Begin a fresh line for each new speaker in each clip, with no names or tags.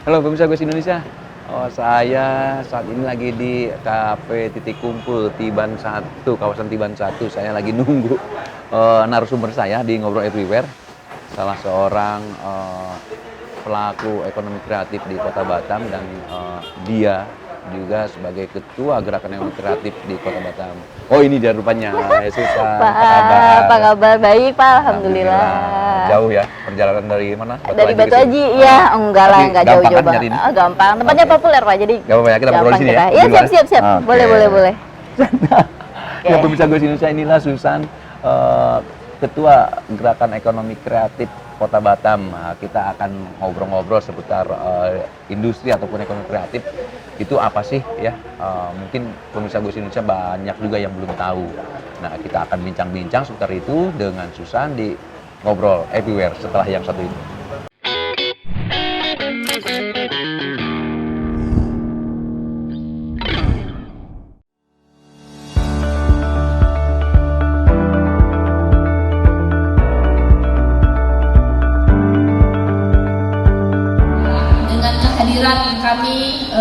Halo pemirsa Goes Indonesia. Saya saat ini lagi di Kafe Titik Kumpul Tiban 1, kawasan Tiban 1. Saya lagi nunggu narasumber saya di Ngobrol Everywhere. Salah seorang pelaku ekonomi kreatif di Kota Batam dan dia juga sebagai ketua gerakan ekonomi kreatif di Kota Batam. Oh, ini dia rupanya. Susan,
Apa kabar? Baik, Pak. Alhamdulillah.
Jauh ya perjalanan dari mana?
Dari Batu Aji, ya. Enggak lah, enggak jauh-jauh banget. Gampang. Tempatnya populer, Pak. Jadi
gampang ya, kita ngobrol di sini ya.
Iya, siap.
Okay.
Boleh.
Ya, pemirsa Goes Indonesia, inilah Susan, ketua gerakan ekonomi kreatif Kota Batam. Kita akan ngobrol-ngobrol seputar industri ataupun ekonomi kreatif. Itu apa sih ya? Mungkin pemirsa Goes Indonesia banyak juga yang belum tahu. Nah, kita akan bincang-bincang seputar itu dengan Susan di Ngobrol Everywhere setelah yang satu ini.
Kami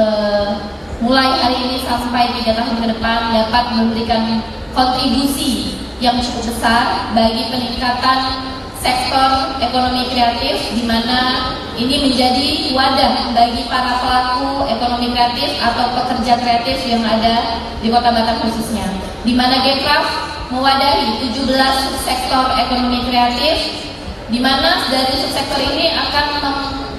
mulai hari ini sampai 3 tahun ke depan dapat memberikan kontribusi yang cukup besar bagi peningkatan sektor ekonomi kreatif, di mana ini menjadi wadah bagi para pelaku ekonomi kreatif atau pekerja kreatif yang ada di Kota Batam khususnya, di mana Gcraft mewadahi 17 subsektor ekonomi kreatif, di mana dari subsektor ini akan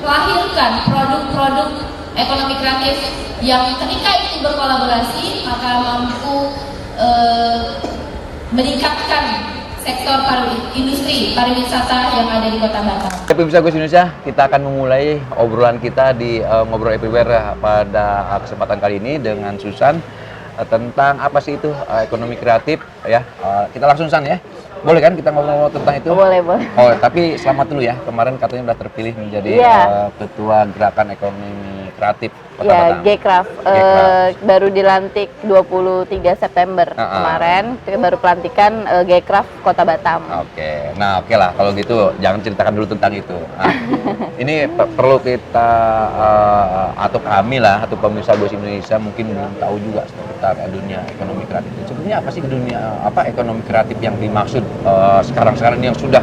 melahirkan produk-produk ekonomi kreatif yang ketika itu berkolaborasi maka mampu meningkatkan sektor industri pariwisata yang ada di Kota Batam.
Pemirsa Goes Indonesia, kita akan memulai obrolan kita di Ngobrol Everywhere pada kesempatan kali ini dengan Susan tentang apa sih itu ekonomi kreatif ya. Kita langsung Susan ya. Boleh kan kita ngobrol tentang itu?
Boleh.
Oh, tapi selamat dulu ya. Kemarin katanya udah terpilih menjadi ketua gerakan ekonomi kreatif Kota Batam.
Gcraft. Baru dilantik 23 September kemarin. Baru pelantikan Gcraft Kota Batam.
Oke. Nah, oke lah kalau gitu jangan ceritakan dulu tentang itu. Nah, ini perlu kita atau kami lah atau pemirsa Goes Indonesia mungkin belum tahu juga seputar dunia ekonomi kreatif. Sebenarnya apa sih dunia ekonomi kreatif yang dimaksud sekarang ini yang sudah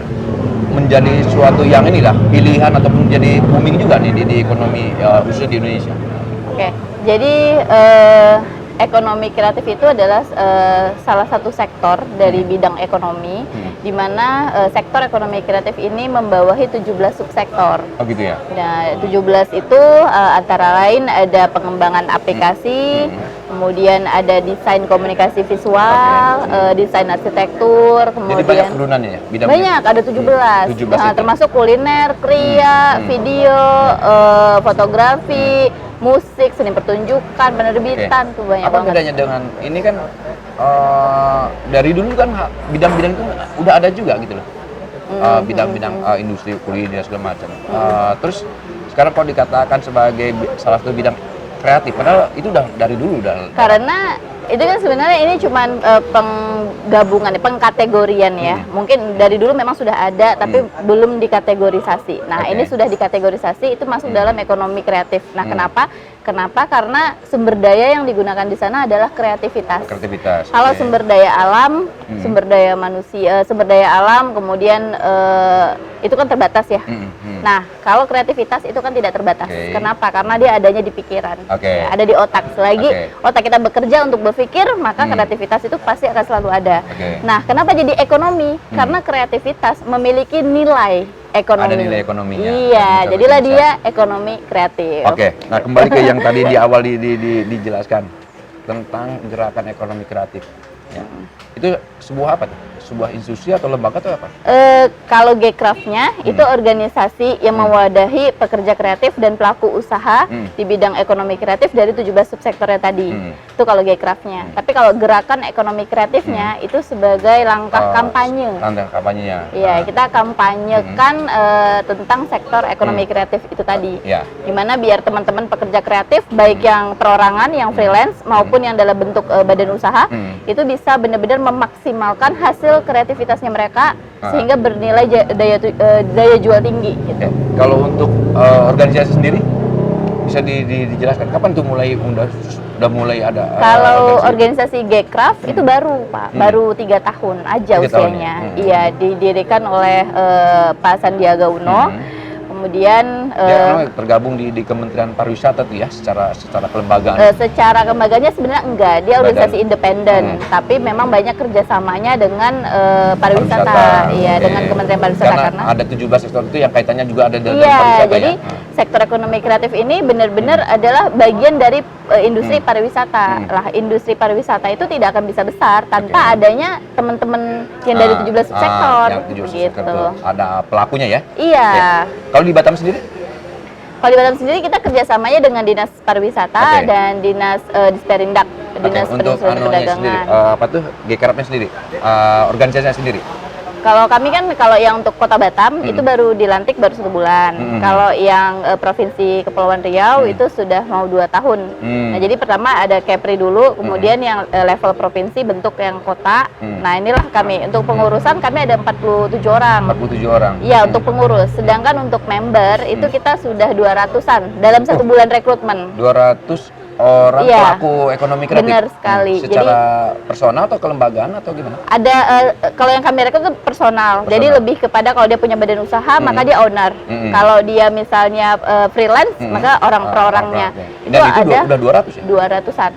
menjadi suatu yang inilah pilihan ataupun menjadi booming juga nih di ekonomi khususnya di Indonesia.
Oke, jadi ekonomi kreatif itu adalah salah satu sektor dari bidang ekonomi, di mana sektor ekonomi kreatif ini membawahi 17 subsektor.
Oh gitu ya?
Nah, 17 itu antara lain ada pengembangan aplikasi, kemudian ada desain komunikasi visual, desain arsitektur, kemudian
jadi banyak turunannya ya?
Banyak, ada 17. Termasuk kuliner, kriya, video, fotografi, musik, seni pertunjukan, penerbitan, tuh banyak
apa
banget.
bedanya dengan ini kan dari dulu kan bidang-bidang itu udah ada juga gitu loh. Bidang-bidang industri kuliner segala macam. Terus sekarang kalau dikatakan sebagai salah satu bidang kreatif, padahal itu udah dari dulu udah.
Karena itu kan sebenarnya ini cuman penggabungan, pengkategorian ya. Mungkin dari dulu memang sudah ada, tapi belum dikategorisasi. Nah, ini sudah dikategorisasi, itu masuk dalam ekonomi kreatif. Nah, kenapa? Karena sumber daya yang digunakan di sana adalah kreativitas. Kalau sumber daya alam, sumber daya manusia, sumber daya alam, kemudian itu kan terbatas ya. Nah, kalau kreativitas itu kan tidak terbatas. Kenapa? Karena dia adanya di pikiran, ya, ada di otak. Selagi otak kita bekerja untuk berpikir, maka kreativitas itu pasti akan selalu ada. Nah, kenapa jadi ekonomi? Karena kreativitas memiliki nilai ekonomi.
Ada nilai ekonominya.
Iya, jadilah dia ekonomi kreatif.
Oke, nah kembali ke yang tadi di awal dijelaskan tentang gerakan ekonomi kreatif. Ya. Itu sebuah apa tuh? Sebuah institusi atau lembaga atau apa?
Kalau Gcraft-nya itu organisasi yang mewadahi pekerja kreatif dan pelaku usaha di bidang ekonomi kreatif dari 17 subsektornya tadi. Itu kalau Gcraft-nya. Tapi kalau gerakan ekonomi kreatifnya itu sebagai langkah kampanye.
Langkah kampanyenya.
Iya, kita kampanyekan tentang sektor ekonomi kreatif itu tadi. Gimana biar teman-teman pekerja kreatif baik yang perorangan, yang freelance maupun yang dalam bentuk badan usaha itu bisa benar-benar memaksimalkan hasil kreativitasnya mereka sehingga bernilai daya jual tinggi gitu.
Kalau untuk organisasi sendiri? Bisa dijelaskan kapan tuh udah mulai ada
Kalau organisasi Gcraft itu baru Pak, baru 3 tahun aja
3 tahun
usianya.
ya?
Iya, didirikan oleh Pak Sandiaga Uno. Kemudian
dia tergabung di Kementerian Pariwisata tuh ya, secara kelembagaan.
secara kembaganya sebenarnya enggak, dia organisasi independen, tapi memang banyak kerjasamanya dengan pariwisata, iya,
oke.
dengan Kementerian Pariwisata
karena ada 17 sektor itu yang kaitannya juga ada dengan
iya,
pariwisata
jadi
ya.
sektor ekonomi kreatif ini benar-benar adalah bagian dari industri pariwisata. Lah, industri pariwisata itu tidak akan bisa besar tanpa adanya teman-teman yang dari 17 sektor.
Yang 17 sektor
Begitu.
tuh. Ada pelakunya ya.
Iya.
Oke. Kalau di Batam sendiri?
Kalau di Batam sendiri kita kerjasamanya dengan Dinas Pariwisata
Oke.
dan Dinas Disperindak, Dinas
Untuk
Perindustrian dan
anunya sendiri,
Perdagangan.
apa tuh Gcraft-nya sendiri, organisasinya sendiri.
Kalau kami kan kalau yang untuk Kota Batam itu baru dilantik baru 1 bulan. Kalau yang Provinsi Kepulauan Riau itu sudah mau 2 tahun. Nah, jadi pertama ada Kepri dulu, kemudian yang level provinsi bentuk yang kota. Nah, inilah kami. Untuk pengurusan kami ada 47 orang.
47 orang.
Iya, untuk pengurus. Sedangkan untuk member itu kita sudah 200-an dalam 1 bulan rekrutmen.
200 orang
Iya.
pelaku ekonomi kreatif.
Benar sekali.
Secara personal atau kelembagaan atau gimana?
Ada kalau yang kami rekrut itu personal. Jadi lebih kepada kalau dia punya badan usaha maka dia owner. Kalau dia misalnya freelance maka orang per orangnya.
Dan itu
ada
udah 200 ya?
200-an.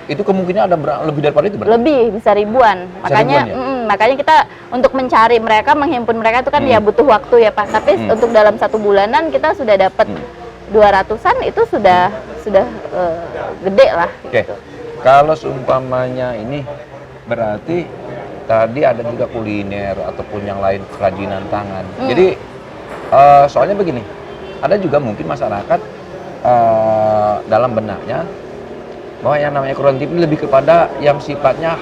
Itu kemungkinan ada lebih daripada itu berarti?
Lebih bisa ribuan. Makanya
ribuan ya?
makanya kita untuk mencari mereka, menghimpun mereka itu kan ya butuh waktu ya Pak. Tapi untuk dalam 1 bulanan kita sudah dapat 200-an itu sudah gede lah.
Oke. Kalau seumpamanya ini berarti tadi ada juga kuliner ataupun yang lain kerajinan tangan. Jadi soalnya begini, ada juga mungkin masyarakat dalam benaknya bahwa yang namanya kreatif ini lebih kepada yang sifatnya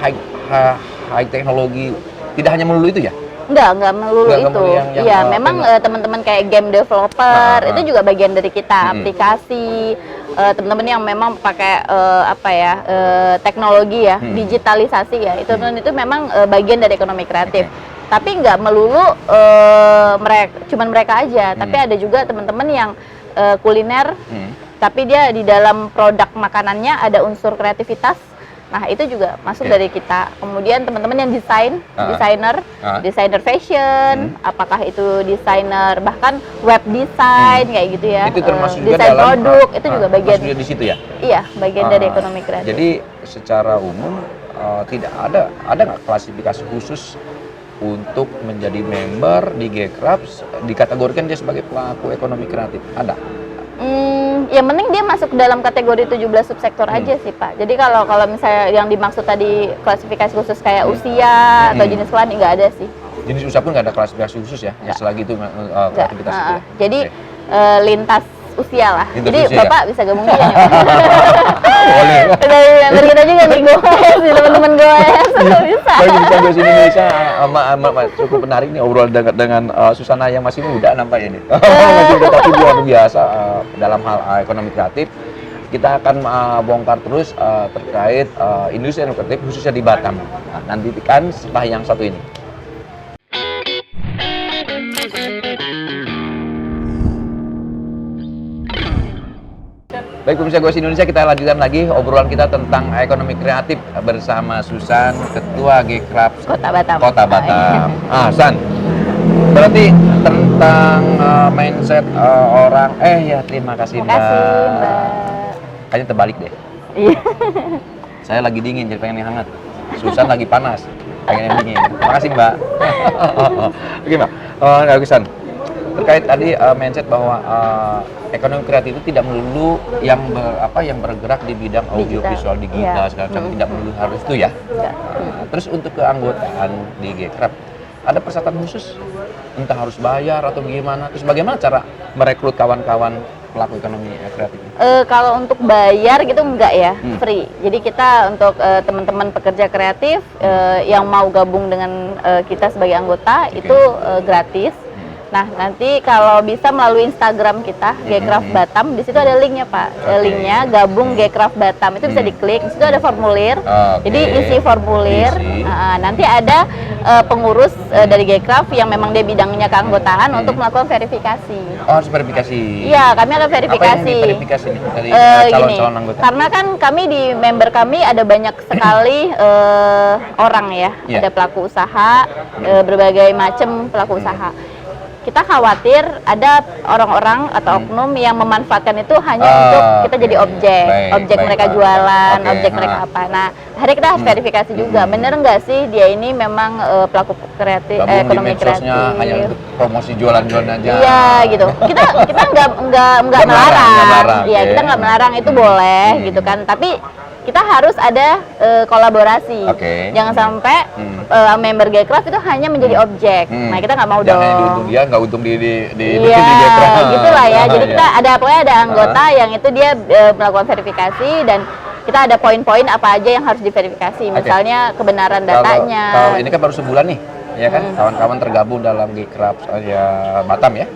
high teknologi, tidak hanya melulu itu ya.
Enggak melulu
Nggak
itu.
melulu yang
Iya, memang teman-teman kayak game developer itu juga bagian dari kita, aplikasi, teman-teman yang memang pakai teknologi ya, digitalisasi ya. Itu memang bagian dari ekonomi kreatif. Tapi nggak melulu cuman mereka aja, tapi ada juga teman-teman yang kuliner, tapi dia di dalam produk makanannya ada unsur kreativitas. Nah, itu juga masuk dari kita. Kemudian teman-teman yang desainer fashion, apakah itu desainer bahkan web design kayak gitu ya.
Itu termasuk juga
desain
dalam
produk itu juga bagian
di situ ya.
Iya, bagian dari ekonomi kreatif.
Jadi secara umum tidak ada nggak klasifikasi khusus untuk menjadi member di Gcraft, dikategorikan dia sebagai pelaku ekonomi kreatif? Ada?
Yang penting dia masuk dalam kategori 17 subsektor aja sih Pak. Jadi kalau misalnya yang dimaksud tadi klasifikasi khusus kayak usia atau jenis kelamin nggak ada sih.
Jenis usaha pun nggak ada klasifikasi khusus ya, yang selagi itu kreativitas itu ya?
Jadi
Oke.
lintas usia lah.
Lintas
Jadi
usia,
Bapak bisa gabung juga ya.
Boleh.
Dari member kita juga nih goes, teman-teman goes. Bisa.
Bagi Bisnis Indonesia cukup menarik nih obrolan dengan Susana yang masih muda nampaknya nih. Masih muda tapi luar biasa dalam hal ekonomi kreatif. Kita akan bongkar terus terkait industri ekonomi kreatif khususnya di Batam. Nah, nantikan setelah yang satu ini. Baik pemirsa Goes Indonesia, kita lanjutkan lagi obrolan kita tentang ekonomi kreatif bersama Susan, Ketua Gcraft
Kota Batam.
Kota Batam. San, berarti tentang mindset orang, ya terima kasih
Terima kasih
Mbak.
Mbak.
Kayaknya terbalik deh.
Iya.
Saya lagi dingin, jadi pengen yang hangat. Susan lagi panas, pengen yang dingin. Terima kasih Mbak. Oke Mbak, San, terkait tadi mindset bahwa ekonomi kreatif itu tidak melulu yang bergerak di bidang audio visual digital
Iya.
segala macam, tidak melulu harus itu ya. Terus untuk keanggotaan di Gcraft ada persyaratan khusus, entah harus bayar atau gimana, terus bagaimana cara merekrut kawan-kawan pelaku ekonomi kreatif?
Kalau untuk bayar gitu enggak ya, free. Jadi kita untuk teman-teman pekerja kreatif yang mau gabung dengan kita sebagai anggota itu gratis. Nah, nanti kalau bisa melalui Instagram kita, Gcraft Batam, di situ ada linknya Pak. Linknya gabung Gcraft Batam, itu bisa diklik. Di situ ada formulir. Jadi isi formulir. Nanti ada pengurus dari Gcraft yang memang dia bidangnya keanggotaan untuk melakukan verifikasi.
Oh, harus verifikasi.
Iya, kami akan verifikasi.
Apa yang diverifikasi nih dari calon-calon anggota?
Karena kan kami di member kami ada banyak sekali orang ya, ada pelaku usaha, berbagai macam pelaku usaha. Kita khawatir ada orang-orang atau oknum yang memanfaatkan itu hanya untuk kita jadi objek mereka jualan, objek mereka apa. Nah, hari kita harus verifikasi juga, bener nggak sih dia ini memang pelaku kreatif, ekonomi kreatif.
Hanya untuk promosi jualan-jualan aja.
Iya gitu. Kita nggak melarang. Iya, kita nggak melarang, itu boleh gitu kan. Tapi kita harus ada kolaborasi. Jangan sampai member Gcraft itu hanya menjadi objek. Nah, kita nggak mau dong.
Jangan untung dia, nggak untung di
iya,
Gcraft.
gitulah ya. Jadi kita pokoknya ada anggota yang itu dia melakukan verifikasi dan kita ada poin-poin apa aja yang harus diverifikasi. Misalnya kebenaran datanya.
Kalau ini kan baru sebulan nih, ya kan? Kawan-kawan tergabung dalam Gcraft Batam ya.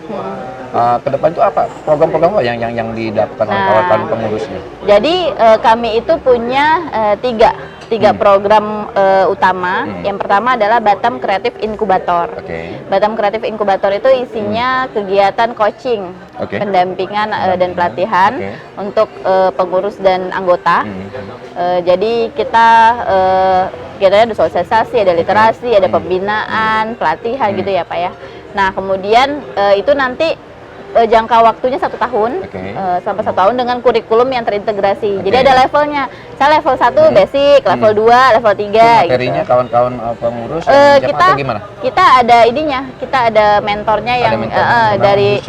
Ke depan itu apa program-program apa yang dilakukan oleh kawan-kawan pengurusnya?
Jadi kami itu punya tiga program utama. Yang pertama adalah Batam Creative Incubator. Batam Creative Incubator itu isinya kegiatan coaching, pendampingan dan pelatihan untuk pengurus dan anggota. Jadi kita ada sosialisasi, ada literasi, ada pembinaan, pelatihan gitu ya Pak ya. Nah kemudian itu nanti jangka waktunya 1 tahun sampai 1 tahun dengan kurikulum yang terintegrasi. Jadi ada levelnya. Saya level 1 basic, level 2, level 3
materinya
gitu.
Kawan-kawan pengurus
kita
atau gimana?
Kita ada ininya, kita ada mentornya yang dari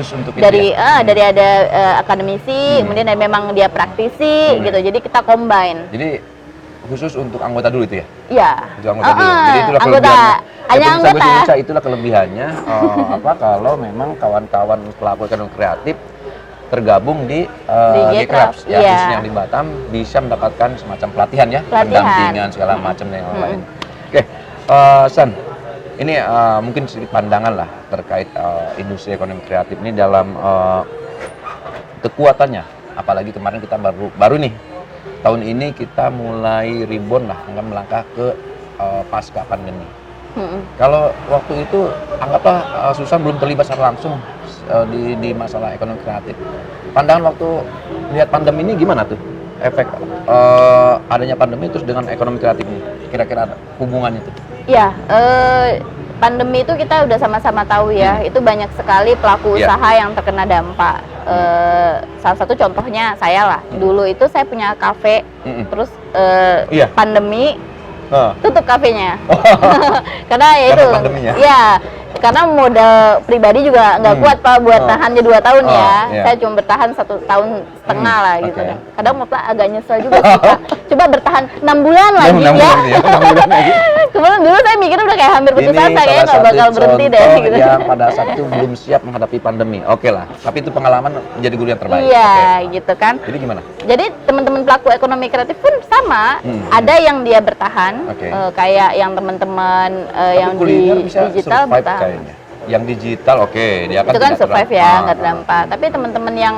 dari ada akademisi, kemudian ada memang dia praktisi gitu. Jadi kita combine.
Jadi khusus untuk anggota dulu itu ya?
Iya.
Untuk anggota dulu. Jadi itulah kelebihannya.
Hanya anggota.
Itulah kelebihannya kalau memang kawan-kawan pelaku ekonomi kreatif tergabung di Gcraft ya, khususnya yang di Batam bisa mendapatkan semacam pelatihan ya, pendampingan segala macam dan yang lain. Oke, San, ini mungkin sedikit pandangan lah terkait industri ekonomi kreatif ini dalam kekuatannya. Apalagi kemarin kita baru nih tahun ini kita mulai rebound lah, akan melangkah ke pasca pandemi. Kalau waktu itu anggaplah Susan belum terlibat secara langsung di masalah ekonomi kreatif. Pandangan waktu lihat pandemi ini gimana tuh? Efek adanya pandemi terus dengan ekonomi kreatif ini, kira-kira ada hubungannya tuh?
Iya, pandemi itu kita udah sama-sama tahu ya, itu banyak sekali pelaku usaha yang terkena dampak. Salah satu contohnya saya lah, dulu itu saya punya kafe, terus pandemi tutup kafenya. Karena ya itu, karena modal pribadi juga nggak kuat Pak buat tahannya 2 tahun ya. Saya cuma bertahan 1,5 tahun lah gitu. Kadang Pak agak nyesel juga sih Pak. Coba bertahan 6 bulan lagi ya. Kemudian dulu saya mikir udah kayak hampir putus asa, kayaknya nggak bakal berhenti deh gitu.
Yang pada saat itu belum siap menghadapi pandemi. Oke lah, tapi itu pengalaman menjadi guru yang terbaik.
Iya, gitu kan.
Jadi gimana?
Jadi teman-teman pelaku ekonomi kreatif pun sama. Ada yang dia bertahan, kayak yang teman-teman yang di digital bertahan.
Kayaknya. Yang digital dia
itu kan survive ya, nggak terdampak. Tapi teman-teman yang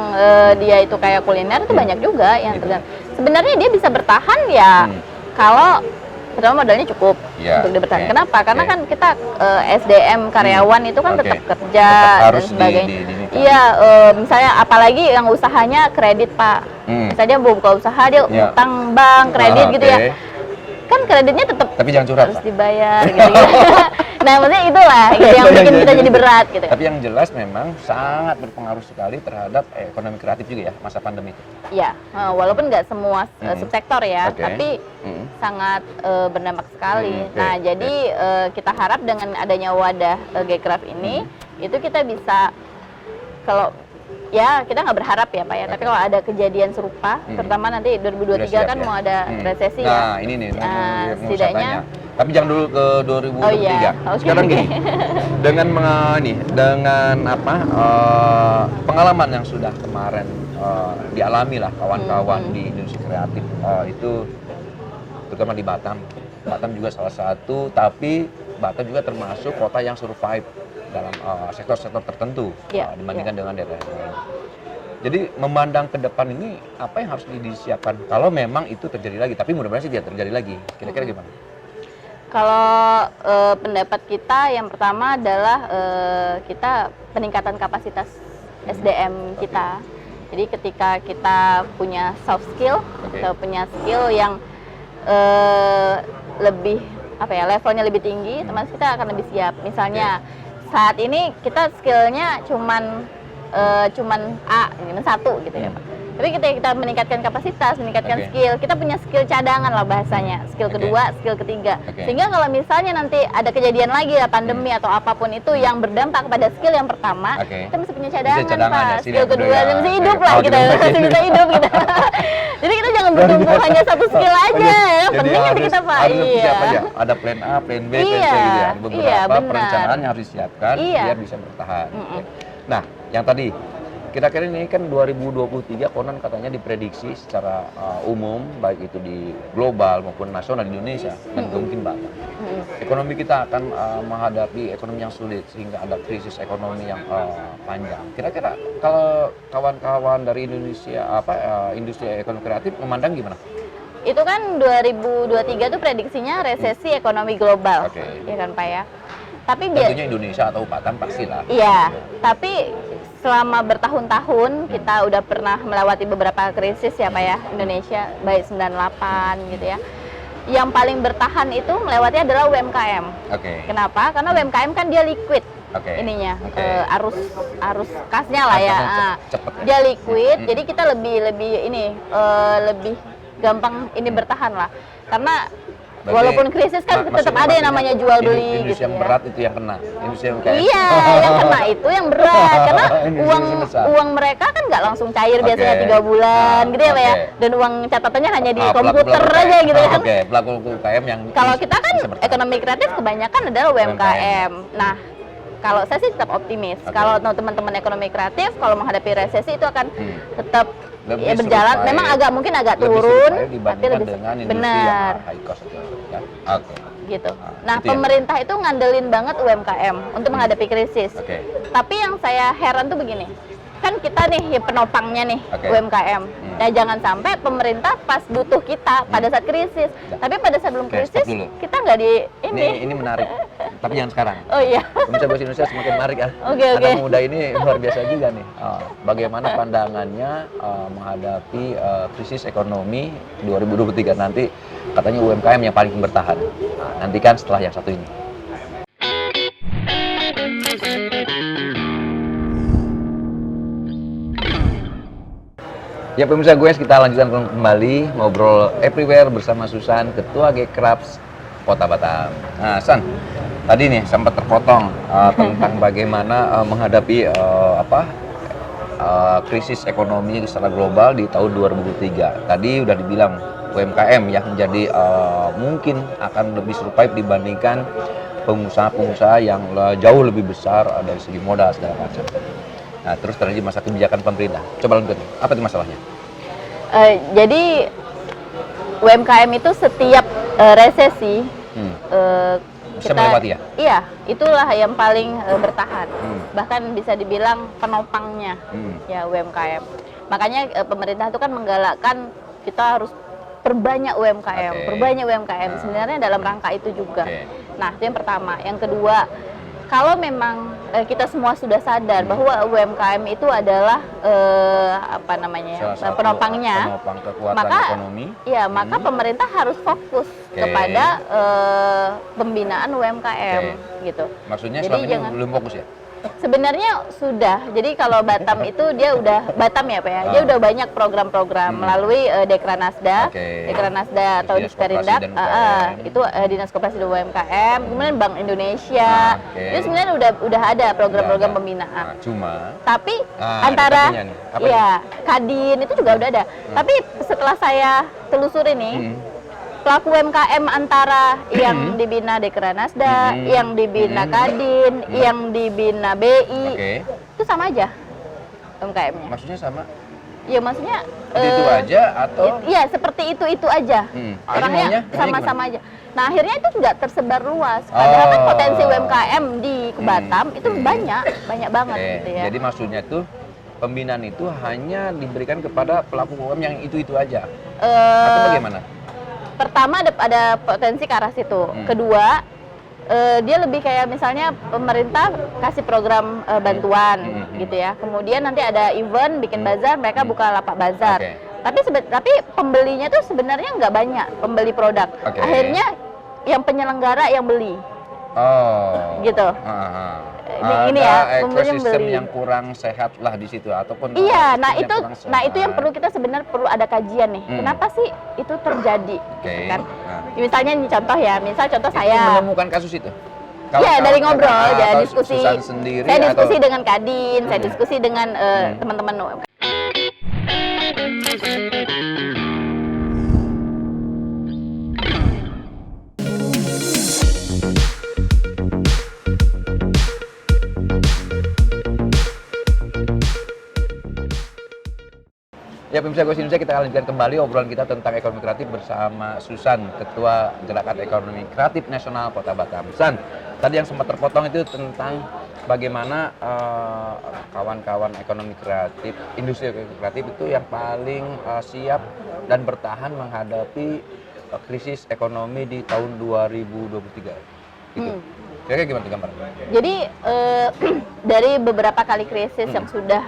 dia itu kayak kuliner itu banyak juga yang terdampak. Sebenarnya dia bisa bertahan ya kalau pertama modalnya cukup untuk dia bertahan. Kenapa? Karena kan kita SDM karyawan itu kan tetap kerja dan sebagainya. Iya, misalnya apalagi yang usahanya kredit Pak. Misalnya dia buka usaha dia utang bank, kredit gitu ya. Kan kreditnya tetap
tapi jangan curhat,
harus dibayar gitu. Nah, maksudnya itulah gitu yang bikin kita jadi berat gitu.
Tapi yang jelas memang sangat berpengaruh sekali terhadap ekonomi kreatif juga ya masa pandemi itu.
Iya, walaupun nggak semua subsektor ya, tapi sangat berdampak sekali. Nah, jadi kita harap dengan adanya wadah Gcraft ini, itu kita bisa kalau ya kita nggak berharap ya Pak ya, tapi kalau ada kejadian serupa, terutama nanti 2023 kan mau ada resesi
ya. Nah ini nih, setidaknya. Tapi jangan dulu ke 2023. Sekarang gini, dengan pengalaman yang sudah kemarin dialami lah kawan-kawan di industri kreatif itu, terutama di Batam. Batam juga salah satu, tapi Batam juga termasuk kota yang survive dalam sektor-sektor tertentu
Iya,
dibandingkan dengan daerah lain. Jadi memandang ke depan ini apa yang harus disiapkan kalau memang itu terjadi lagi, tapi mudah-mudahan sih tidak terjadi lagi. Kira-kira gimana?
Kalau pendapat kita yang pertama adalah kita peningkatan kapasitas SDM kita. Jadi ketika kita punya soft skill, kita punya skill yang lebih levelnya lebih tinggi, otomatis kita akan lebih siap. Misalnya saat ini kita skillnya cuman A, ini 1 gitu ya Pak. Tapi ketika kita meningkatkan kapasitas, meningkatkan skill, kita punya skill cadangan lah bahasanya, skill kedua, skill ketiga. Sehingga kalau misalnya nanti ada kejadian lagi ya, pandemi atau apapun itu yang berdampak pada skill yang pertama, kita masih punya cadangan Pak. Skill kedua masih hidup lah kita, masih bisa hidup kita. Jadi kita jangan bertumpu hanya satu skill aja ya, penting nanti kita Pak.
Siap aja. Ada plan A, plan B, plan C gitu ya. Beberapa perencanaan yang harus disiapkan biar bisa bertahan. Nah, yang tadi kira-kira ini kan 2023 konon katanya diprediksi secara umum baik itu di global maupun nasional di Indonesia dan mungkin Batam. Ekonomi kita akan menghadapi ekonomi yang sulit sehingga ada krisis ekonomi yang panjang. Kira-kira kalau kawan-kawan dari Indonesia industri ekonomi kreatif memandang gimana?
Itu kan 2023 tuh prediksinya resesi ekonomi global. Ya kan Pak ya. Tapi
tentunya Indonesia atau Batam pastilah.
Iya, tapi selama bertahun-tahun kita udah pernah melewati beberapa krisis ya Pak ya, Indonesia baik 98 gitu ya. Yang paling bertahan itu melewati adalah UMKM. Kenapa? Karena UMKM kan dia liquid. Ininya arus kasnya lah ya. Dia liquid, jadi kita lebih gampang ini bertahan lah. Karena walaupun krisis kan tetap ada yang namanya jual beli
industri
gitu
yang
ya.
berat itu yang kena, industri yang kayak
Iya, yang kena itu yang berat karena uang mereka kan nggak langsung cair biasanya 3 bulan gitu ya Pak ya. Dan uang catatannya hanya di komputer aja gitu ya kan.
Pelaku UKM yang
kalau kita kan ekonomi kreatif kebanyakan adalah UMKM. Nah, kalau saya sih tetap optimis. Kalau teman-teman ekonomi kreatif kalau menghadapi resesi itu akan tetap berjalan, memang mungkin agak turun, tapi lebih
dengan
benar.
High cost itu, ya.
Gitu. Nah, pemerintah itu ngandelin banget UMKM untuk menghadapi krisis. Tapi yang saya heran tuh begini, kan kita nih ya penopangnya nih UMKM. Nah, jangan sampai pemerintah pas butuh kita pada saat krisis, tapi pada saat belum krisis kita nggak di ini.
Ini menarik, tapi jangan sekarang.
Oh iya.
Pemirsa Voice Indonesia semakin menarik ya.
Anak
muda ini luar biasa juga nih. Bagaimana pandangannya menghadapi krisis ekonomi 2023 nanti? Katanya UMKM yang paling bertahan. Nantikan setelah yang satu ini. Ya pemirsa gue, kita lanjutkan kembali ngobrol everywhere bersama Susan, Ketua G-Krabs Kota Batam. Nah San, tadi nih sempat terpotong tentang bagaimana menghadapi krisis ekonomi secara global di tahun 2023. Tadi udah dibilang UMKM yang menjadi mungkin akan lebih survive dibandingkan pengusaha-pengusaha yang jauh lebih besar dari segi modal segala macam. Nah, terus terjadi masalah kebijakan pemerintah. Coba lanjutkan. Apa itu masalahnya?
Jadi UMKM itu setiap resesi
bisa melewati ya?
Iya, itulah yang paling bertahan. Bahkan bisa dibilang penopangnya ya UMKM. Makanya pemerintah itu kan menggalakkan kita harus perbanyak UMKM, perbanyak UMKM. Sebenarnya dalam rangka itu juga. Nah, itu yang pertama. Yang kedua, kalau memang kita semua sudah sadar bahwa UMKM itu adalah penopangnya,
penopang kekuatan
maka
ekonomi.
Ya, maka pemerintah harus fokus kepada pembinaan UMKM gitu.
Maksudnya
jadi
selama ini belum fokus ya?
Sebenarnya sudah. Jadi kalau Batam itu dia udah Batam ya Pak ya. Dia udah banyak program-program melalui Dekranasda, Dekranasda atau Disperindak, itu Dinas Koperasi dan UMKM, kemudian Bank Indonesia. Itu sebenarnya udah ada program-program pembinaan. Tapi antara Kadin itu juga udah ada. Tapi setelah saya telusuri nih, pelaku UMKM antara yang dibina Dekranasda, yang dibina Kadin, yang dibina BI, itu sama aja UMKM-nya.
Maksudnya sama?
Ya maksudnya
Itu aja atau
iya seperti itu aja.
Maunya
Orangnya
gimana?
sama-sama aja. Nah akhirnya itu nggak tersebar luas. Padahal kan potensi UMKM di Batam itu banyak banget
Oke,
gitu ya.
jadi maksudnya tuh pembinaan itu hanya diberikan kepada pelaku UMKM yang itu aja atau bagaimana?
Pertama ada potensi ke arah situ. Kedua, dia lebih kayak misalnya pemerintah kasih program bantuan gitu ya. Kemudian nanti ada event bikin bazar, mereka buka lapak bazar.
Oke.
Tapi pembelinya tuh sebenarnya nggak banyak pembeli produk.
Oke.
Akhirnya yang penyelenggara yang beli.
Oh.
Gitu. Ini ya, pembeli
ekosistem
beli.
yang kurang sehat lah di situ ataupun
Iya,
ekosistem yang kurang
itu yang
sehat.
perlu kita sebenarnya perlu ada kajian nih. Kenapa sih itu terjadi?
Oke.
Gitu kan?
Nah.
Misalnya ini contoh ya, contoh
Itu
saya.
menemukan kasus itu.
Iya, dari ngobrol, ya
atau
diskusi.
Susan sendiri
Saya diskusi
atau
dengan Kadin, saya diskusi dengan teman-teman UMKM.
Ya, pemirsa Goes Indonesia, kita lanjutkan kembali obrolan kita tentang ekonomi kreatif bersama Susan, Ketua Gerakan Ekonomi Kreatif Nasional Kota Batam. Susan, tadi yang sempat terpotong itu tentang bagaimana kawan-kawan ekonomi kreatif, industri ekonomi kreatif itu yang paling siap dan bertahan menghadapi krisis ekonomi di tahun 2023. Gitu. Kira-kira gimana tuh gambarnya?
Jadi dari beberapa kali krisis yang sudah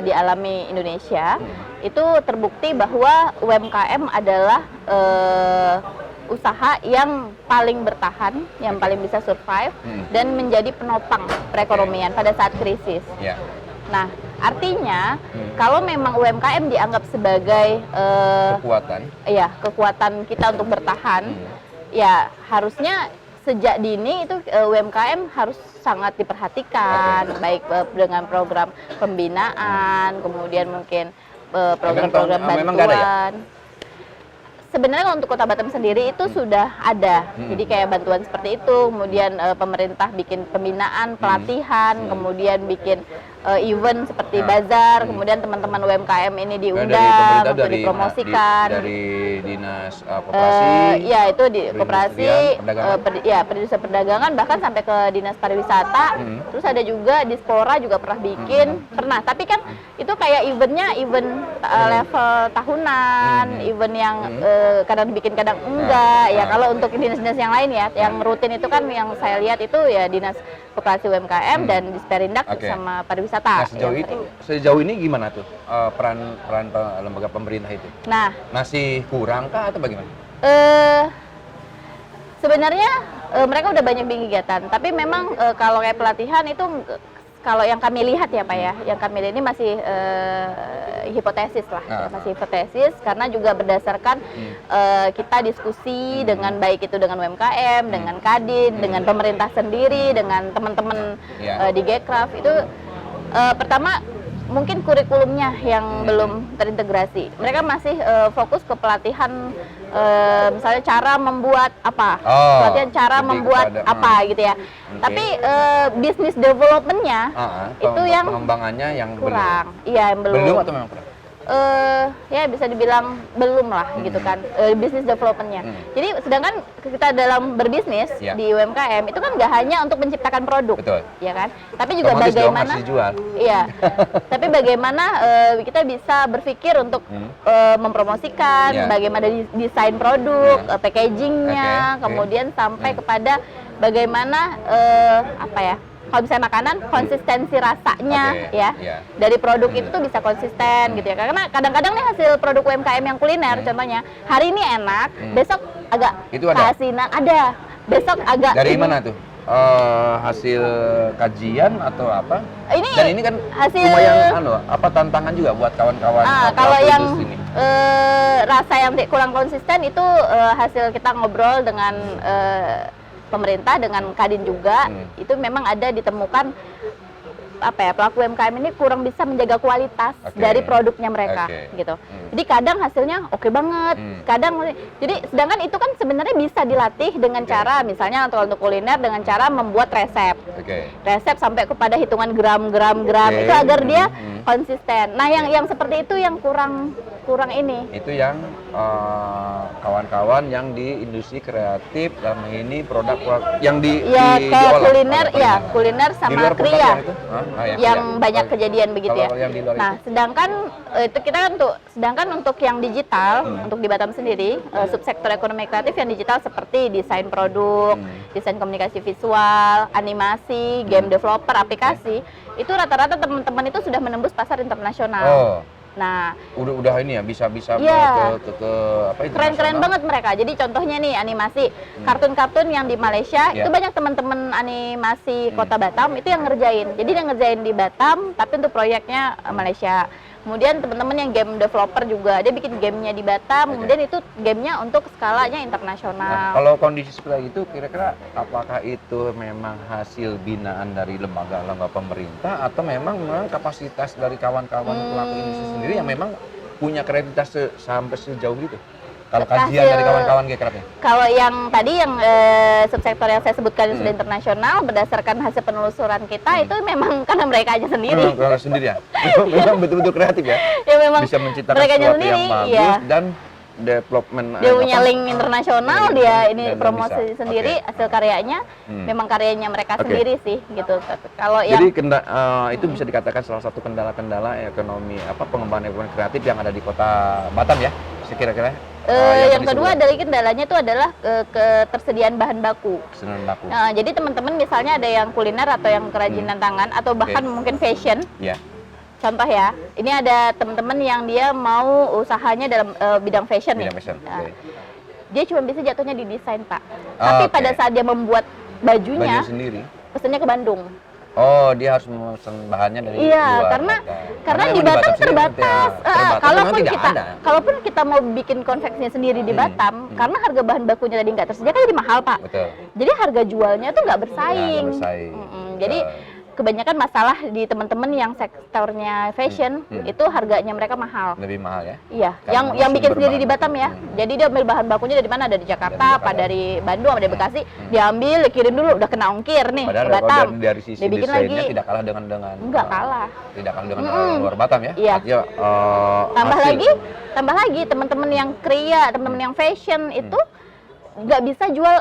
dialami Indonesia, itu terbukti bahwa UMKM adalah usaha yang paling bertahan, yang paling bisa survive dan menjadi penopang perekonomian pada saat krisis.
Ya.
Nah, artinya kalau memang UMKM dianggap sebagai kekuatan kita untuk bertahan, ya harusnya sejak dini itu UMKM harus sangat diperhatikan, baik dengan program pembinaan, kemudian mungkin program-program
memang nggak ada ya?
bantuan. Sebenarnya kalau untuk Kota Batam sendiri itu sudah ada, jadi kayak bantuan seperti itu, kemudian pemerintah bikin pembinaan, pelatihan, kemudian bikin event seperti bazar, kemudian teman-teman UMKM ini diundang untuk dipromosikan.
Dari dinas koperasi,
ya itu di koperasi,
perdagangan.
perindustrian perdagangan, bahkan sampai ke dinas pariwisata. Terus ada juga Dispora juga pernah bikin, tapi kan itu kayak eventnya event level tahunan, event yang kadang dibikin kadang enggak. Ya kalau untuk dinas-dinas yang lain ya, yang rutin itu kan yang saya lihat itu ya dinas koperasi UMKM dan Disperindak sama pariwisata.
Nah, sejauh ini gimana tuh peran lembaga pemerintah itu?
Nah,
masih kurang kah atau bagaimana?
Sebenarnya mereka udah banyak bikin kegiatan, tapi memang kalau kayak pelatihan itu kalau yang kami lihat ya Pak ya, yang kami lihat ini masih hipotesis lah, masih hipotesis karena juga berdasarkan kita diskusi dengan baik itu dengan UMKM, dengan Kadin, dengan pemerintah sendiri, dengan teman-teman di Gekraf itu pertama mungkin kurikulumnya yang belum terintegrasi. Mereka masih fokus ke pelatihan misalnya cara membuat apa, pelatihan cara membuat apa gitu ya. Tapi bisnis developmentnya itu yang
pengembangannya yang
kurang. Iya, yang belum.
Belum atau memang kurang?
Ya bisa dibilang belum lah gitu kan, bisnis developmentnya. Jadi sedangkan kita dalam berbisnis di UMKM itu kan nggak hanya untuk menciptakan produk, ya kan, tapi juga bagaimana, iya, tapi bagaimana kita bisa berpikir untuk mempromosikan, bagaimana desain produk, packagingnya, kemudian sampai kepada bagaimana apa ya. Kalau misalnya makanan, konsistensi rasanya dari produk itu tuh bisa konsisten gitu ya. Karena kadang-kadang nih hasil produk UMKM yang kuliner contohnya, hari ini enak, besok agak keasinan, ada. Besok agak
dari mana tuh? Hasil kajian atau apa? Dan ini kan
hasil
lumayan tantangan juga buat kawan-kawan.
Kalau yang rasa yang kurang konsisten itu hasil kita ngobrol dengan pemerintah, dengan Kadin juga, itu memang ada ditemukan pelaku UMKM ini kurang bisa menjaga kualitas
Oke.
dari produknya mereka
Oke.
gitu. Jadi kadang hasilnya oke banget, kadang jadi sedangkan itu kan sebenarnya bisa dilatih dengan cara misalnya untuk kuliner dengan cara membuat resep.
Oke.
Resep sampai kepada hitungan gram
Oke.
itu agar dia konsisten. Nah, yang seperti itu yang kurang ini.
Itu yang kawan-kawan yang di industri kreatif dalam ini produk yang
Ya kayak
diolah.
kuliner
Produk
ya,
kuliner.
kuliner
Di
sama
luar produk
kria.
yang itu?
Yang
kria.
banyak kejadian begitu ya.
Kalau yang di luar
Nah,
itu?
sedangkan itu kita kan sedangkan untuk yang digital, untuk di Batam sendiri, subsektor ekonomi kreatif yang digital seperti desain produk, desain komunikasi visual, animasi, game developer, aplikasi, itu rata-rata teman-teman itu sudah menembus pasar internasional.
Oh,
Nah,
udah ini ya bisa
Iya.
ke apa itu?
keren-keren banget mereka. Jadi contohnya nih animasi, kartun-kartun yang di Malaysia
Iya.
itu banyak teman-teman animasi Kota Batam itu yang ngerjain. Jadi dia ngerjain di Batam, tapi untuk proyeknya Malaysia. Kemudian teman-teman yang game developer juga dia bikin gamenya di Batam. Kemudian itu gamenya untuk skalanya
Nah,
internasional.
kalau kondisi seperti itu, kira-kira apakah itu memang hasil binaan dari lembaga-lembaga pemerintah atau memang kapasitas dari kawan-kawan pelaku industri sendiri yang memang punya kreativitas sampai sejauh itu? Kalau kajian
Hasil-
dari kawan-kawan Gekrapnya?
Kalau yang tadi yang subsektor yang saya sebutkan yang sudah internasional berdasarkan hasil penelusuran kita itu memang karena mereka aja sendiri.
Kalau sendiri ya? Memang betul-betul kreatif ya?
Ya memang
Bisa menciptakan
mereka aja
sesuatu
sendiri,
yang bagus
iya.
dan development
Dia punya link internasional, dia ini
dan
promosi
bisa.
sendiri
Oke.
hasil karyanya, memang karyanya mereka
Oke.
sendiri sih gitu. Kalau
Jadi
yang
itu bisa dikatakan salah satu kendala-kendala ekonomi pengembangan ekonomi kreatif yang ada di Kota Batam ya, sekira-kira.
yang kedua dari kendalanya itu adalah ketersediaan bahan baku.
Kesenangan baku.
Nah, jadi teman-teman misalnya ada yang kuliner atau yang kerajinan tangan atau bahkan mungkin fashion.
Ya.
Contoh ya, ini ada teman-teman yang dia mau usahanya dalam bidang fashion nih.
Bidang fashion.
Nah,
Oke.
dia cuma bisa jatuhnya di desain, Pak. Tapi
Oke.
pada saat dia membuat bajunya,
Baju sendiri.
pesannya ke Bandung.
Oh, dia harus memesan bahannya dari
Iya,
luar.
karena
Oke.
di
emang
Batam
sendiri
terbatas.
terbatas.
Kalaupun kita mau bikin konveksinya sendiri di Batam, karena harga bahan bakunya tadi nggak tersedia kan jadi mahal, Pak.
Betul.
Jadi harga jualnya tuh nggak bersaing.
Nggak bersaing.
Jadi
Betul.
kebanyakan masalah di teman-teman yang sektornya fashion itu harganya mereka mahal.
Lebih mahal ya?
Iya,
Karena
yang bikin
sumber
sendiri di
bahan
Batam ya.
baku.
Jadi dia ambil bahan bakunya dari mana? Dari Jakarta, apa dari Bandung, apa dari Bekasi. Diambil, dikirim dulu, udah kena ongkir nih
Padahal
ke Batam.
kalau dari sisi
Dibikin
desainnya
lagi.
tidak kalah dengan
Nggak kalah.
Tidak kalah dengan luar Batam ya?
Iya.
Artinya,
Tambah
hasil.
lagi teman-teman yang kria, teman-teman yang fashion itu nggak bisa jual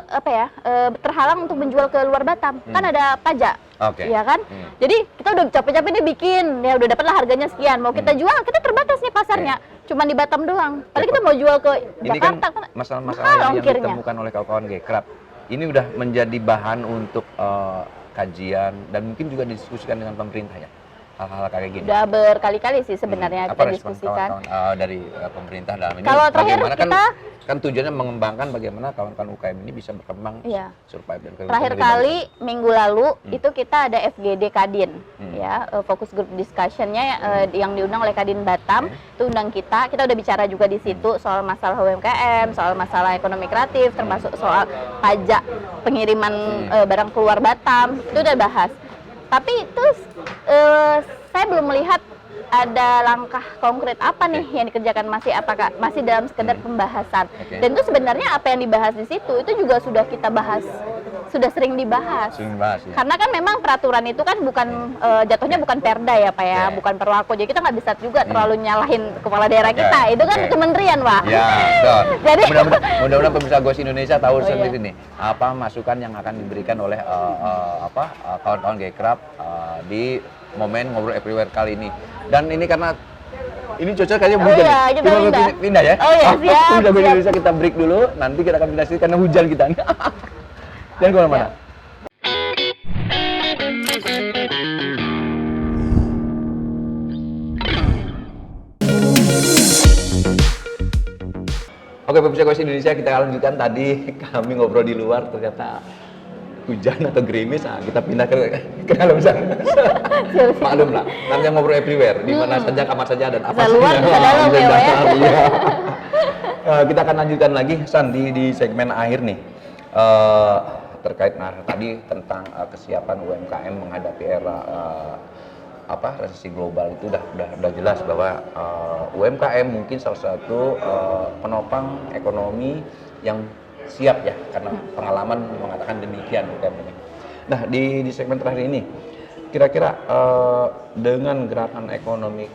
terhalang untuk menjual ke luar Batam. Kan ada pajak.
Oke.
Iya kan? Jadi kita udah capek-capek nih bikin, ya udah dapatlah harganya sekian. Mau kita jual, kita terbatas nih pasarnya. Cuma di Batam doang. Paling kita mau jual ke
Ini kan
Jakarta
masalah-masalah
mahal
yang
ongkirnya.
ditemukan oleh kawan-kawan Gekrap. Ini udah menjadi bahan untuk kajian dan mungkin juga didiskusikan dengan pemerintah ya. Hal-hal kayak gini.
Udah berkali-kali sih sebenarnya
Apa
kita
respon
diskusikan.
kawan-kawan dari pemerintah dalam ini?
Kalau terakhir
Bagaimana
kita-
kan tujuannya mengembangkan bagaimana kawan-kawan UKM ini bisa berkembang,
Iya.
survive dan
Terakhir kali minggu lalu itu kita ada FGD Kadin ya, fokus group discussion-nya yang diundang oleh Kadin Batam. Itu undang kita udah bicara juga di situ soal masalah UMKM, soal masalah ekonomi kreatif, termasuk soal pajak pengiriman barang keluar Batam. Itu udah bahas. Tapi terus saya belum melihat ada langkah konkret apa nih yang dikerjakan, apakah masih dalam sekedar pembahasan.
Oke.
Dan itu sebenarnya apa yang dibahas di situ itu juga sudah kita bahas, sudah sering dibahas.
Sering bahas ya.
Karena kan memang peraturan itu kan bukan jatuhnya bukan perda ya Pak ya,
Oke.
bukan perlaku. Jadi kita nggak bisa juga terlalu nyalahin kepala daerah
Oke.
kita. Itu kan
Oke.
kementerian Pak.
Ya, betul.
Jadi-
Mudah-mudahan pemirsa Ghost Indonesia tahu
Oh, iya.
sendiri nih apa masukan yang akan diberikan oleh kawan-kawan Gekrap di momen ngobrol everywhere kali ini. Dan ini karena ini cocok kayaknya
Oh
hujan.
iya,
ya?
kita pindah.
ya.
Oh iya, siap,
Pemirsa Ghost
siap.
Indonesia kita break dulu. Nanti kita akan pindah sini karena hujan kita. Jangan kemana-mana.
Siap.
Oke, pemirsa Ghost Indonesia, kita lanjutkan. Tadi kami ngobrol di luar, ternyata hujan atau gerimis, kita pindah ke dalam sana. Maklum lah, namanya ngobrol everywhere, di mana saja, kamar saja, dan apa
Bisa luar, bisa dalam
bisa
ya, Pak, ya.
dalam, iya. Kita akan lanjutkan lagi, San, di segmen akhir nih. Terkait tadi tentang kesiapan UMKM menghadapi era resesi global itu udah jelas bahwa UMKM mungkin salah satu penopang ekonomi yang siap ya, karena pengalaman mengatakan demikian UMKM ini. Nah, di segmen terakhir ini kira-kira dengan gerakan ekonomi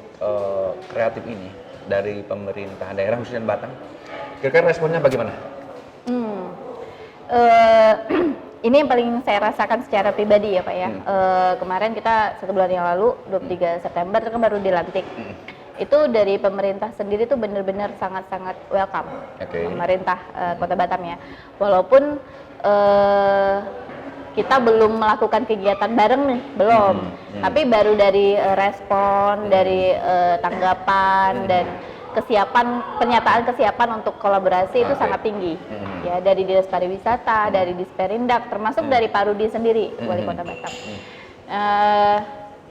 kreatif ini dari pemerintah daerah khususnya Batam, kira-kira responnya bagaimana?
Ini yang paling saya rasakan secara pribadi ya Pak ya. Kemarin kita 1 bulan yang lalu 23 September itu kan baru dilantik. Itu dari pemerintah sendiri tuh benar-benar sangat-sangat welcome. Pemerintah Kota Batam ya. Walaupun kita belum melakukan kegiatan bareng nih, belum. Tapi baru dari respon, dari tanggapan dan pernyataan kesiapan untuk kolaborasi itu sangat tinggi. Ya, dari Dinas Pariwisata, dari Disperindak, termasuk dari Pak Rudi sendiri, Wali Kota Batam.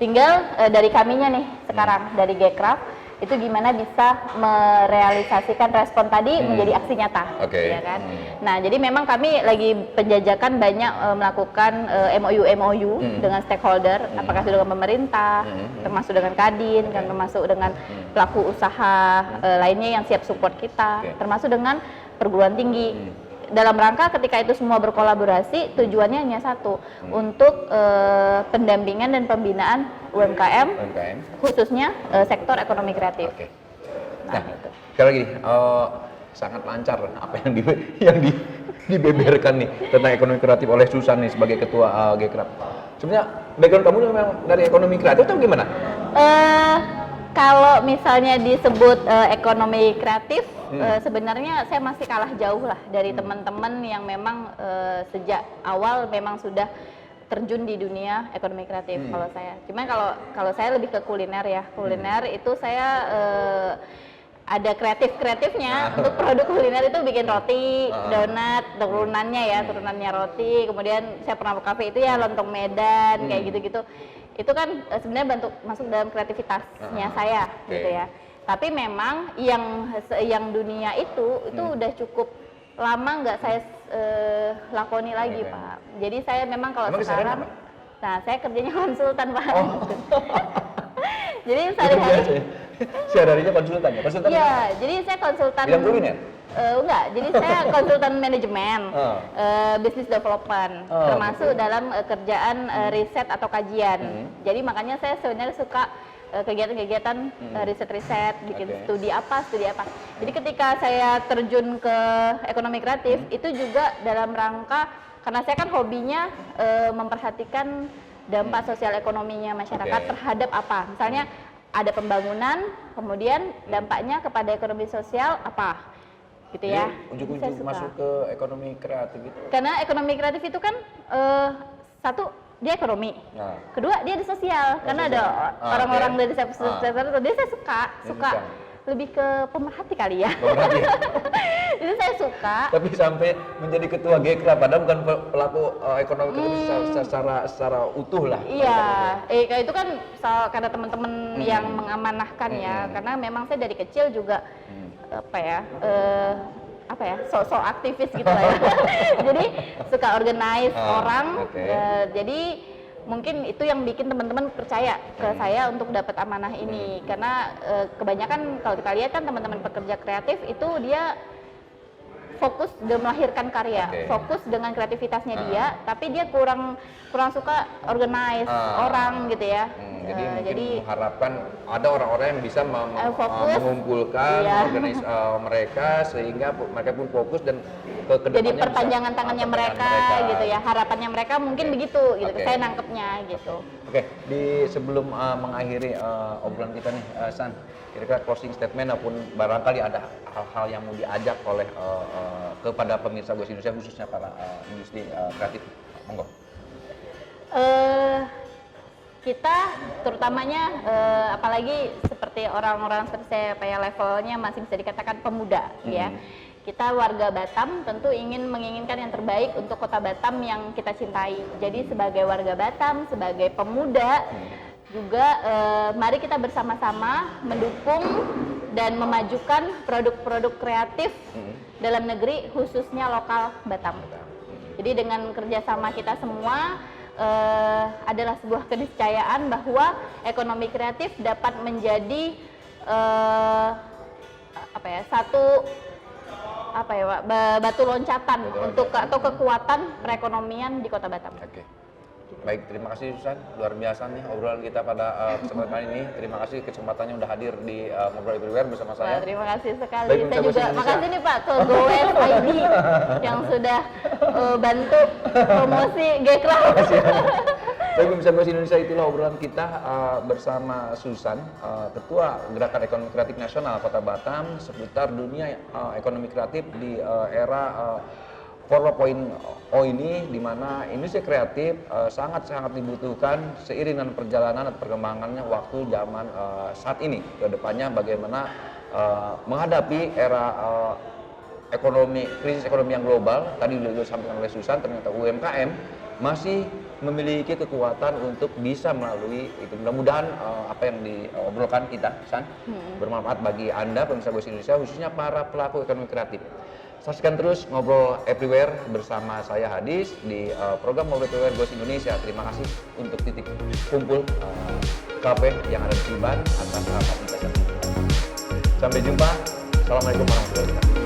Tinggal dari kaminya nih sekarang, dari Gekraf, itu gimana bisa merealisasikan respon tadi menjadi aksi nyata, ya kan? Nah, jadi memang kami lagi penjajakan banyak melakukan MOU dengan stakeholder, apakah itu dengan pemerintah, termasuk dengan Kadin, dan termasuk dengan pelaku usaha lainnya yang siap support kita, termasuk dengan perguruan tinggi. Dalam rangka ketika itu semua berkolaborasi, tujuannya hanya satu, untuk pendampingan dan pembinaan UMKM. Khususnya sektor ekonomi kreatif.
Nah, sekali lagi sangat lancar apa yang dibeberkan nih tentang ekonomi kreatif oleh Susan nih sebagai ketua Gekraf. Sebenarnya background kamu memang dari ekonomi kreatif atau gimana?
Kalau misalnya disebut ekonomi kreatif, sebenarnya saya masih kalah jauh lah dari teman-teman yang memang sejak awal memang sudah terjun di dunia ekonomi kreatif. Kalau saya, cuman kalau saya lebih ke kuliner ya. Kuliner itu saya ada kreatifnya. Untuk produk kuliner itu bikin roti, donat, turunannya roti. Kemudian saya pernah ke kafe itu ya lontong Medan, kayak gitu-gitu. Itu kan sebenarnya bentuk masuk dalam kreativitasnya saya, gitu ya. Tapi memang yang dunia itu udah cukup lama nggak saya lakoni lagi, Pak. Jadi saya memang kalau sekarang, nah saya kerjanya konsultan, Pak. Jadi
sehari-harinya konsultan ya?
Iya, jadi saya konsultan.
Bidang kuliner?
Enggak, jadi saya konsultan manajemen, business development, termasuk dalam kerjaan riset atau kajian. Jadi makanya saya sebenarnya suka kegiatan-kegiatan riset-riset, bikin studi apa. Jadi ketika saya terjun ke ekonomi kreatif, itu juga dalam rangka, karena saya kan hobinya memperhatikan dampak sosial ekonominya masyarakat terhadap apa. Misalnya ada pembangunan, kemudian dampaknya kepada ekonomi sosial apa, gitu ya.
Ujung-ujung masuk ke ekonomi kreatif itu.
Karena ekonomi kreatif itu kan satu, dia ekonomi, kedua dia ada sosial, karena ada orang-orang dari sektor tertentu. Jadi saya suka lebih ke pemerhati kali ya. Jadi saya suka.
Tapi sampai menjadi ketua Gekraf, padahal bukan pelaku ekonomi kreatif secara utuh lah.
Iya, itu kan karena teman-teman yang mengamanahkan ya, karena memang saya dari kecil juga sok aktivis gitu lah ya. Jadi suka organize orang. Jadi mungkin itu yang bikin teman-teman percaya ke saya untuk dapat amanah ini. Karena kebanyakan kalau kita lihat kan teman-teman pekerja kreatif itu dia fokus dan melahirkan karya, fokus dengan kreativitasnya dia, tapi dia kurang suka organize orang gitu ya.
Jadi mengharapkan ada orang-orang yang bisa mengumpulkan mereka sehingga mereka pun fokus dan
jadi perpanjangan tangannya mereka gitu ya. Harapannya mereka mungkin begitu gitu. Saya nangkepnya gitu.
Sebelum mengakhiri obrolan kita nih, San, kira-kira closing statement ataupun barangkali ada hal-hal yang mau diajak oleh kepada pemirsa Goes Indonesia khususnya para industri kreatif, monggo.
Kita terutamanya apalagi seperti orang-orang seperti saya, levelnya masih bisa dikatakan pemuda ya. Kita warga Batam tentu menginginkan yang terbaik untuk kota Batam yang kita cintai. Jadi sebagai warga Batam, sebagai pemuda juga mari kita bersama-sama mendukung dan memajukan produk-produk kreatif dalam negeri khususnya lokal Batam. Jadi dengan kerjasama kita semua adalah sebuah keniscayaan bahwa ekonomi kreatif dapat menjadi batu loncatan untuk atau kekuatan perekonomian di Kota Batam.
Oke. Baik, terima kasih Susan. Luar biasa nih obrolan kita pada kesempatan kali ini. Terima kasih kesempatannya udah hadir di Ngobrol Everywhere bersama saya.
Wah, terima kasih sekali.
Baik,
Saya juga makasih nih Pak ke GoWeb ID yang sudah bantu promosi G-Cloud.
Baik, pemirsa Bahasa Indonesia, itulah obrolan kita bersama Susan, Ketua Gerakan Ekonomi Kreatif Nasional Kota Batam seputar dunia ekonomi kreatif di era 4.0 ini, di mana industri kreatif sangat-sangat dibutuhkan seiring dengan perjalanan atau perkembangannya waktu zaman saat ini. Ke depannya bagaimana menghadapi era krisis ekonomi yang global. Tadi sudah disampaikan oleh Susan, ternyata UMKM masih memiliki kekuatan untuk bisa melalui itu. Mudah-mudahan apa yang diobrolkan kita, San, bermanfaat bagi Anda, pemirsa Voice Indonesia, khususnya para pelaku ekonomi kreatif. Saksikan terus Ngobrol Everywhere bersama saya Hadis di program Ngobrol Everywhere Voice Indonesia. Terima kasih untuk titik kumpul kafe yang ada di Tiban atas fasilitas yang diberikan. Sampai jumpa. Assalamualaikum warahmatullahi wabarakatuh.